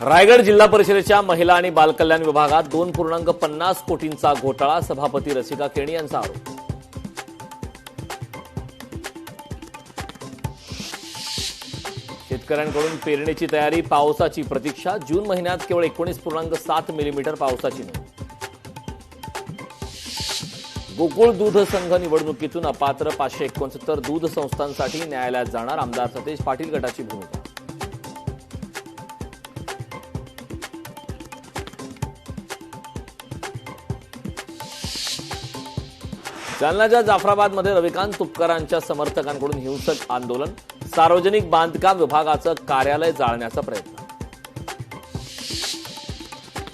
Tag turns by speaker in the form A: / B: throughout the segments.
A: रायगड जिल्हा परिषदेच्या महिला आणि बालकल्याण विभागात 2.50 कोटींचा घोटाळा, सभापती रसिका केणी यांचा आरोप। शेतकऱ्यांकडून पेरणीची तयारी, पावसाची प्रतीक्षा। जून महिन्यात केवळ 19.7 मिलीमीटर पावसाची नोंद। गोकुळ दूध संघ निवडणुकीतून अपात्र 569 दूध संस्थांसाठी न्यायालयात जाणार, आमदार सतेज पाटील गटाची भूमिका। जालन्याच्या जाफराबादमध्ये रविकांत तुपकरांच्या समर्थकांकडून हिंसक आंदोलन, सार्वजनिक बांधकाम विभागाचं कार्यालय जाळण्याचा प्रयत्न।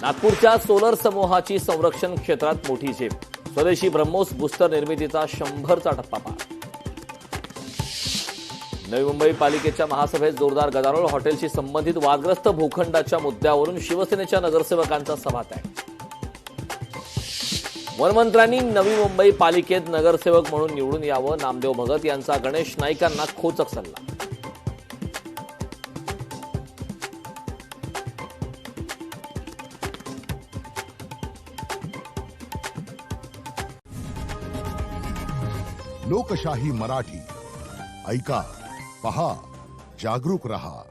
A: नागपूरच्या सोलर समूहाची संरक्षण क्षेत्रात मोठी झेप, स्वदेशी ब्रह्मोस बूस्टर निर्मितीचा 100चा टप्पा पार। नवी मुंबई पालिकेच्या महासभेत जोरदार गदारोळ, हॉटेलशी संबंधित वादग्रस्त भूखंडाच्या मुद्द्यावरून शिवसेनेच्या नगरसेवकांचा सभात्याग। वनमंत्र्यांनी नवी मुंबई पालिकेत नगरसेवक म्हणून निवडून यावं, नामदेव भगत यांचा गणेश नाईकांना खोचक सल्ला।
B: लोकशाही मराठी ऐका, पहा, जागरूक रहा।